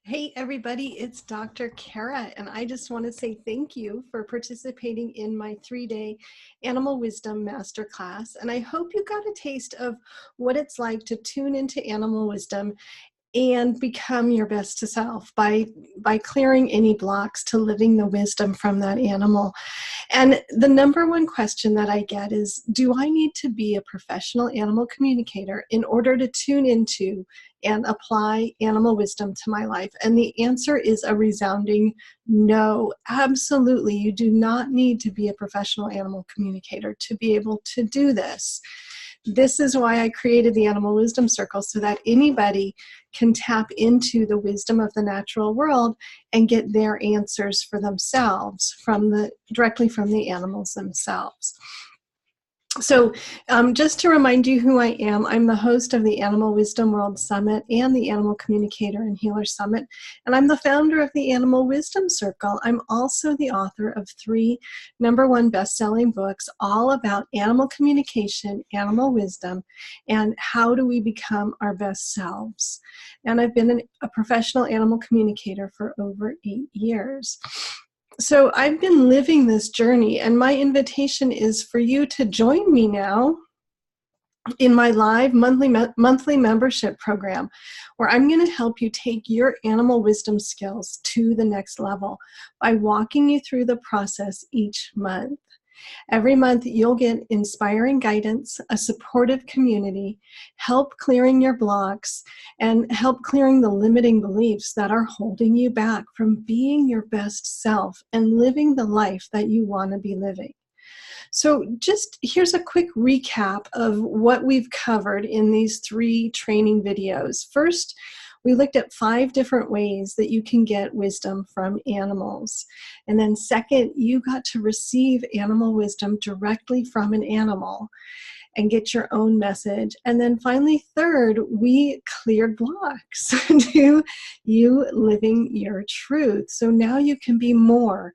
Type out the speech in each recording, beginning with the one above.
Hey everybody, it's Dr. Cara, and I just want to say thank you for participating in my 3-day Animal Wisdom Masterclass. And I hope you got a taste of what it's like to tune into animal wisdom and become your best self by clearing any blocks to living the wisdom from that animal. And the number one question that I get is, do I need to be a professional animal communicator in order to tune into and apply animal wisdom to my life? And the answer is a resounding no. Absolutely, you do not need to be a professional animal communicator to be able to do this. This is why I created the Animal Wisdom Circle, so that anybody can tap into the wisdom of the natural world and get their answers for themselves directly from the animals themselves. So just to remind you who I am, I'm the host of the Animal Wisdom World Summit and the Animal Communicator and Healer Summit, and I'm the founder of the Animal Wisdom Circle. I'm also the author of 3 #1 best-selling books all about animal communication, animal wisdom, and how do we become our best selves. And I've been a professional animal communicator for over 8 years. So I've been living this journey, and my invitation is for you to join me now in my live monthly membership program, where I'm going to help you take your animal wisdom skills to the next level by walking you through the process each month. Every month, you'll get inspiring guidance, a supportive community, help clearing your blocks, and help clearing the limiting beliefs that are holding you back from being your best self and living the life that you want to be living. So just here's a quick recap of what we've covered in these 3 training videos. First, we looked at 5 different ways that you can get wisdom from animals. And then second, you got to receive animal wisdom directly from an animal and get your own message. And then finally, third, we cleared blocks to you living your truth. So now you can be more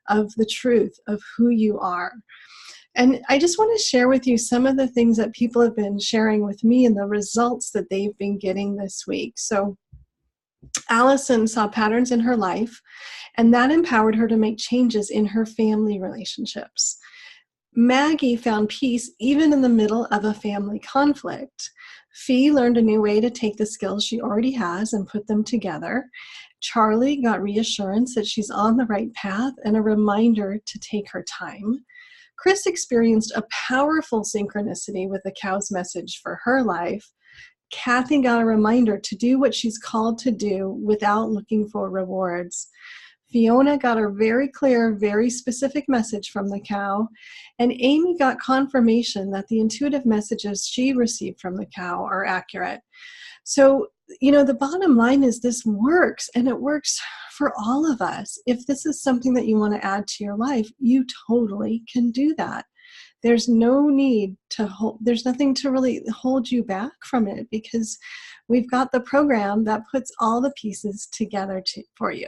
of the truth of who you are. And I just want to share with you some of the things that people have been sharing with me and the results that they've been getting this week. So Allison saw patterns in her life, and that empowered her to make changes in her family relationships. Maggie found peace even in the middle of a family conflict. Fee learned a new way to take the skills she already has and put them together. Charlie got reassurance that she's on the right path and a reminder to take her time. Chris experienced a powerful synchronicity with the cow's message for her life. Kathy got a reminder to do what she's called to do without looking for rewards. Fiona got a very clear, very specific message from the cow. And Amy got confirmation that the intuitive messages she received from the cow are accurate. So, the bottom line is this works, and it works for all of us. If this is something that you want to add to your life, you totally can do that. There's no need to there's nothing to really hold you back from it, because we've got the program that puts all the pieces together for you.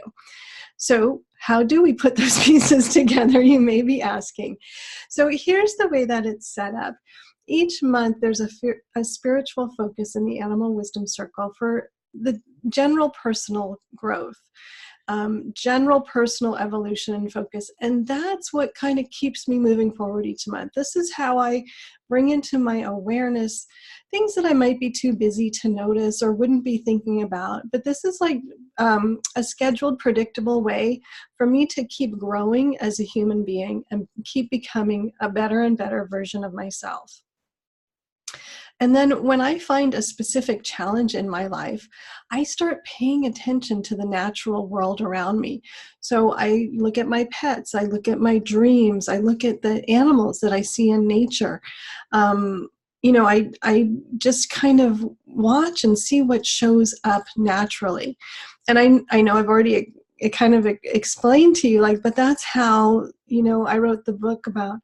So how do we put those pieces together, you may be asking. So here's the way that it's set up. Each month, there's a spiritual focus in the Animal Wisdom Circle for the general personal growth, general personal evolution and focus. And that's what kind of keeps me moving forward each month. This is how I bring into my awareness things that I might be too busy to notice or wouldn't be thinking about. But this is like a scheduled, predictable way for me to keep growing as a human being and keep becoming a better and better version of myself. And then when I find a specific challenge in my life, I start paying attention to the natural world around me. So I look at my pets, I look at my dreams, I look at the animals that I see in nature. I just kind of watch and see what shows up naturally. And I know I've already explained to you, but that's how, I wrote the book about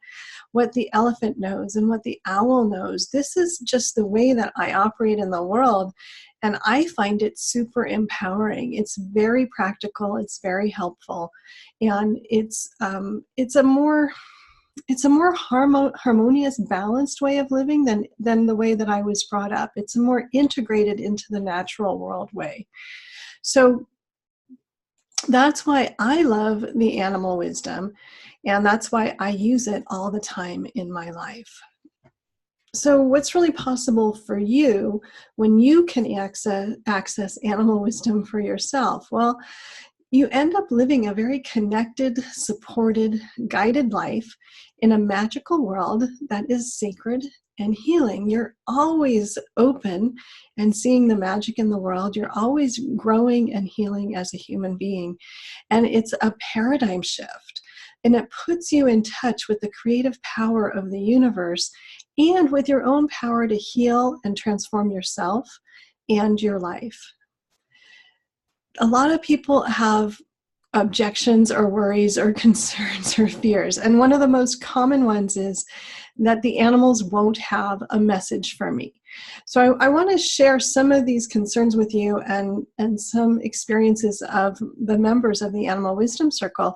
what the elephant knows and what the owl knows. This is just the way that I operate in the world, and I find it super empowering. It's very practical, it's very helpful, and it's a more harmonious, balanced way of living than the way that I was brought up. It's a more integrated into the natural world way. So That's why I love the animal wisdom, and that's why I use it all the time in my life. So what's really possible for you when you can access animal wisdom for yourself? Well, you end up living a very connected, supported, guided life in a magical world that is sacred and healing. You're always open and seeing the magic in the world. You're always growing and healing as a human being. And it's a paradigm shift. And it puts you in touch with the creative power of the universe and with your own power to heal and transform yourself and your life. A lot of people have objections or worries or concerns or fears. And one of the most common ones is that the animals won't have a message for me. So I want to share some of these concerns with you and some experiences of the members of the Animal Wisdom Circle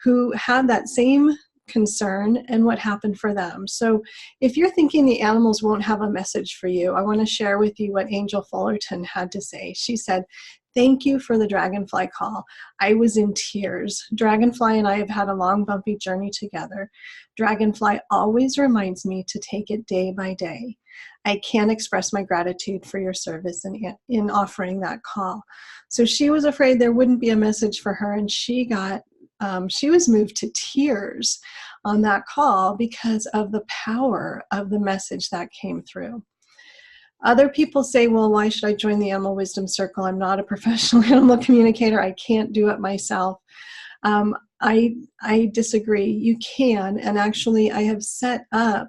who had that same concern and what happened for them. So if you're thinking the animals won't have a message for you, I want to share with you what Angel Fullerton had to say. She said, "Thank you for the dragonfly call. I was in tears. Dragonfly and I have had a long, bumpy journey together. Dragonfly always reminds me to take it day by day. I can't express my gratitude for your service in offering that call." So she was afraid there wouldn't be a message for her, and she was moved to tears on that call because of the power of the message that came through. Other people say, well, why should I join the Animal Wisdom Circle? I'm not a professional animal communicator. I can't do it myself. I disagree. You can. And actually, I have set up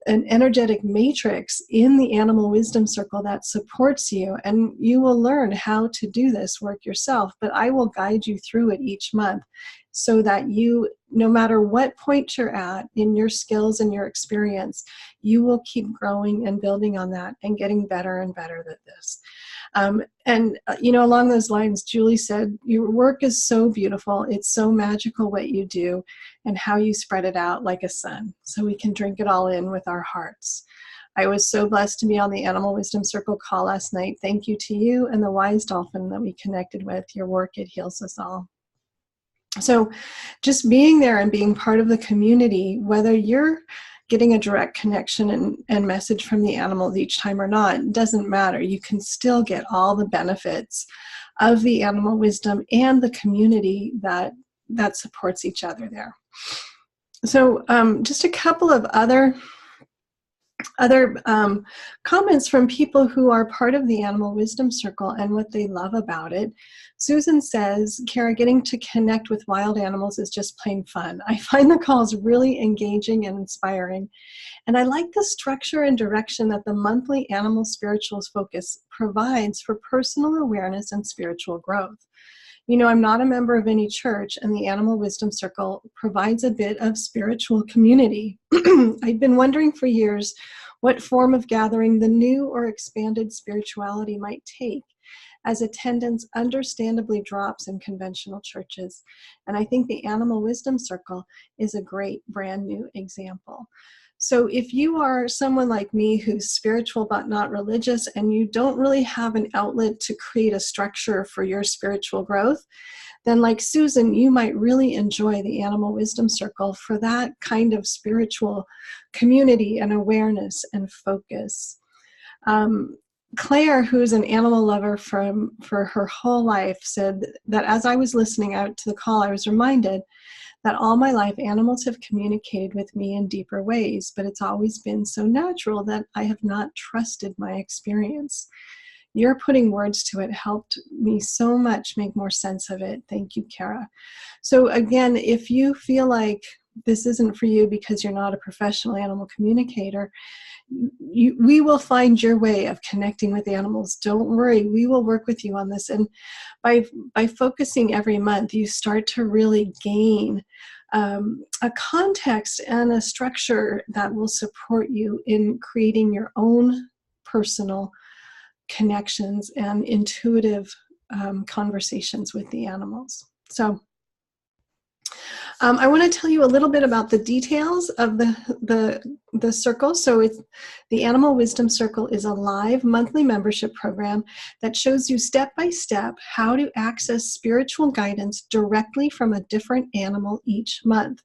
an energetic matrix in the Animal Wisdom Circle that supports you, and you will learn how to do this work yourself, but I will guide you through it each month so that you, no matter what point you're at in your skills and your experience, you will keep growing and building on that and getting better and better at this. Along those lines, Julie said, your work is so beautiful. It's so magical what you do and how you spread it out like a sun so we can drink it all in with our hearts. I was so blessed to be on the Animal Wisdom Circle call last night. Thank you to you and the wise dolphin that we connected with. Your work, it heals us all. So just being there and being part of the community, whether you're getting a direct connection and message from the animals each time or not, doesn't matter. You can still get all the benefits of the animal wisdom and the community that supports each other there. So just a couple of other comments from people who are part of the Animal Wisdom Circle and what they love about it. Susan says, Cara, getting to connect with wild animals is just plain fun. I find the calls really engaging and inspiring. And I like the structure and direction that the monthly Animal Spirituals Focus provides for personal awareness and spiritual growth. You know, I'm not a member of any church, and the Animal Wisdom Circle provides a bit of spiritual community. I've been wondering for years what form of gathering the new or expanded spirituality might take, as attendance understandably drops in conventional churches. And I think the Animal Wisdom Circle is a great brand new example. So if you are someone like me who's spiritual but not religious, and you don't really have an outlet to create a structure for your spiritual growth, then like Susan, you might really enjoy the Animal Wisdom Circle for that kind of spiritual community and awareness and focus. Claire, who's an animal lover for her whole life, said that as I was listening out to the call, I was reminded that all my life animals have communicated with me in deeper ways, but it's always been so natural that I have not trusted my experience. Your putting words to it helped me so much make more sense of it. Thank you, Cara. So again, if you feel like this isn't for you because you're not a professional animal communicator, we will find your way of connecting with animals. Don't worry, we will work with you on this. And by focusing every month, you start to really gain a context and a structure that will support you in creating your own personal connections and intuitive conversations with the animals. So I want to tell you a little bit about the details of the the circle. So it's the Animal Wisdom Circle is a live monthly membership program that shows you step by step how to access spiritual guidance directly from a different animal each month.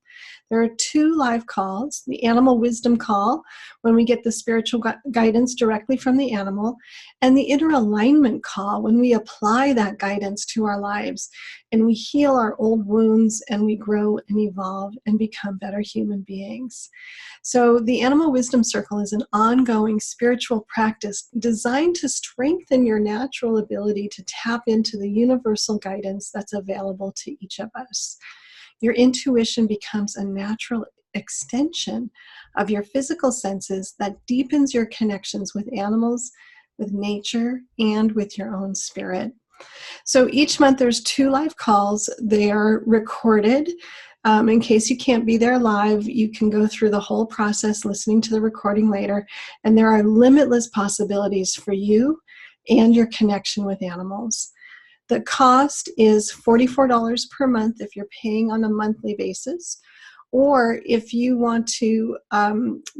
There are 2 live calls: the Animal Wisdom Call, when we get the spiritual guidance directly from the animal, and the Inner Alignment Call, when we apply that guidance to our lives and we heal our old wounds and we grow and evolve and become better human beings. So the Animal Wisdom Circle is an ongoing spiritual practice designed to strengthen your natural ability to tap into the universal guidance that's available to each of us. Your intuition becomes a natural extension of your physical senses that deepens your connections with animals, with nature, and with your own spirit. So each month there's 2 live calls. They are recorded. In case you can't be there live, you can go through the whole process listening to the recording later. And there are limitless possibilities for you and your connection with animals. The cost is $44 per month if you're paying on a monthly basis. Or if you want to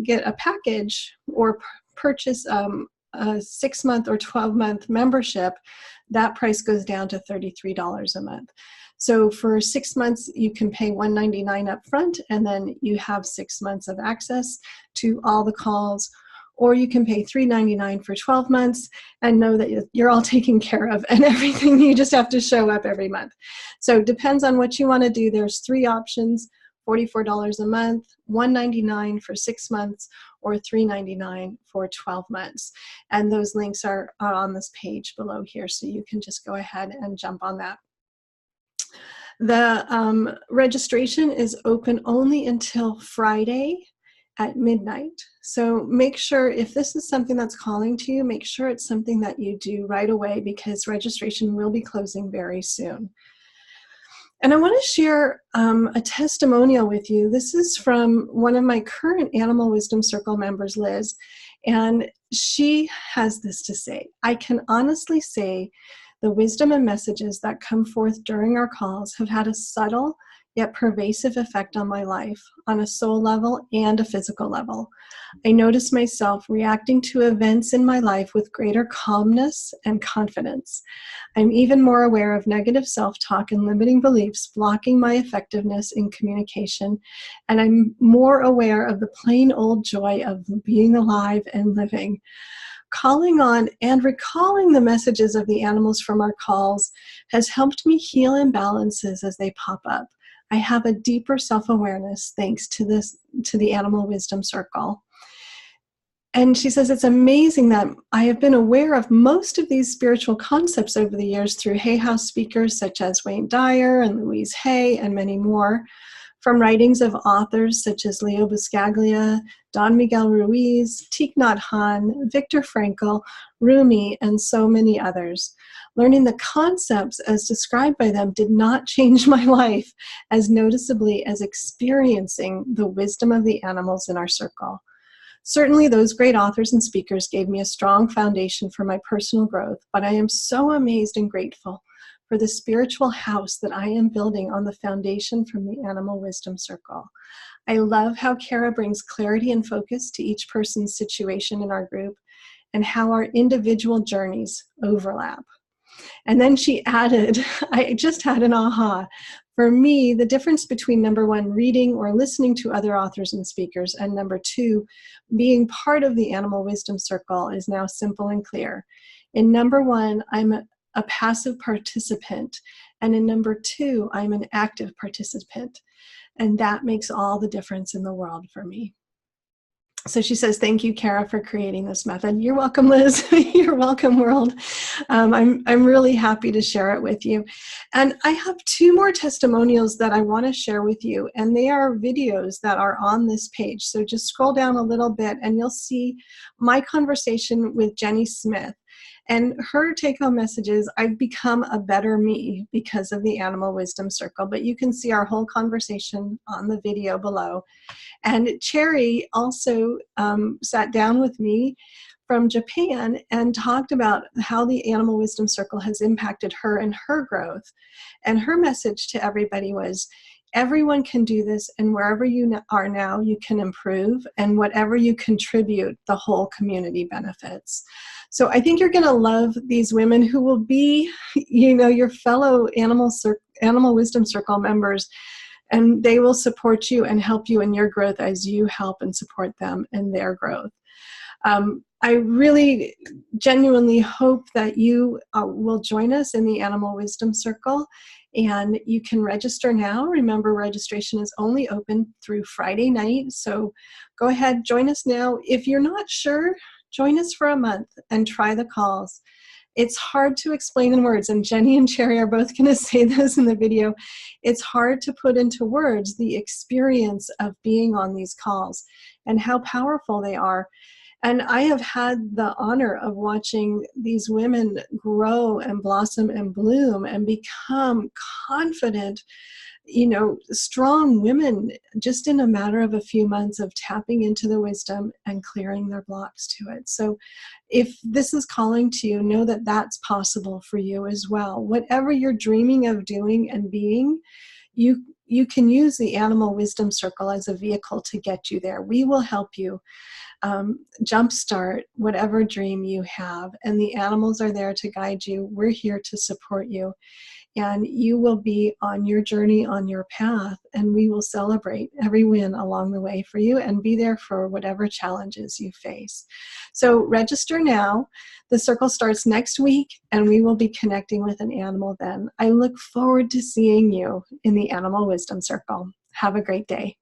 get a package or purchase a 6-month or 12-month membership, that price goes down to $33 a month. So for 6 months, you can pay $199 up front, and then you have 6 months of access to all the calls. Or you can pay $399 for 12 months and know that you're all taken care of and everything. You just have to show up every month. So it depends on what you want to do. There's 3 options: $44 a month, $199 for 6 months, or $399 for 12 months. And those links are on this page below here, so you can just go ahead and jump on that. The registration is open only until Friday at midnight. So make sure, if this is something that's calling to you, make sure it's something that you do right away, because registration will be closing very soon. And I want to share a testimonial with you. This is from one of my current Animal Wisdom Circle members, Liz, and she has this to say: "I can honestly say the wisdom and messages that come forth during our calls have had a subtle yet pervasive effect on my life, on a soul level and a physical level. I notice myself reacting to events in my life with greater calmness and confidence. I'm even more aware of negative self-talk and limiting beliefs blocking my effectiveness in communication, and I'm more aware of the plain old joy of being alive and living. Calling on and recalling the messages of the animals from our calls has helped me heal imbalances as they pop up. I have a deeper self-awareness thanks to the Animal Wisdom Circle." And she says, "It's amazing that I have been aware of most of these spiritual concepts over the years through Hay House speakers such as Wayne Dyer and Louise Hay and many more, from writings of authors such as Leo Buscaglia, Don Miguel Ruiz, Thich Nhat Hanh, Viktor Frankl, Rumi, and so many others. Learning the concepts as described by them did not change my life as noticeably as experiencing the wisdom of the animals in our circle. Certainly, those great authors and speakers gave me a strong foundation for my personal growth, but I am so amazed and grateful for the spiritual house that I am building on the foundation from the Animal Wisdom Circle. I love how Cara brings clarity and focus to each person's situation in our group, and how our individual journeys overlap." And then she added, "I just had an aha. For me, the difference between number 1, reading or listening to other authors and speakers, and number 2, being part of the Animal Wisdom Circle is now simple and clear. In number 1, I'm a passive participant, and in number 2, I'm an active participant. And that makes all the difference in the world for me." So she says, "Thank you, Cara, for creating this method." You're welcome, Liz. You're welcome, world. I'm really happy to share it with you. And I have 2 more testimonials that I want to share with you, and they are videos that are on this page. So just scroll down a little bit and you'll see my conversation with Jenny Smith. And her take-home message is, "I've become a better me because of the Animal Wisdom Circle." But you can see our whole conversation on the video below. And Cherry also sat down with me from Japan and talked about how the Animal Wisdom Circle has impacted her and her growth. And her message to everybody was, everyone can do this, and wherever you are now, you can improve, and whatever you contribute, the whole community benefits. So I think you're going to love these women who will be, you know, your fellow Animal Wisdom Circle members, and they will support you and help you in your growth as you help and support them in their growth. I really genuinely hope that you will join us in the Animal Wisdom Circle, and you can register now. Remember, registration is only open through Friday night, so go ahead, join us now. If you're not sure, join us for a month and try the calls. It's hard to explain in words, and Jenny and Cherry are both going to say this in the video. It's hard to put into words the experience of being on these calls and how powerful they are. And I have had the honor of watching these women grow and blossom and bloom and become confident, you know, strong women just in a matter of a few months of tapping into the wisdom and clearing their blocks to it. So if this is calling to you, know that that's possible for you as well. Whatever you're dreaming of doing and being, you can use the Animal Wisdom Circle as a vehicle to get you there. We will help you jumpstart whatever dream you have, and the animals are there to guide you. We're here to support you, and you will be on your journey, on your path, and we will celebrate every win along the way for you and be there for whatever challenges you face. So register now. The circle starts next week, and we will be connecting with an animal then. I look forward to seeing you in the Animal Wisdom Circle. Have a great day.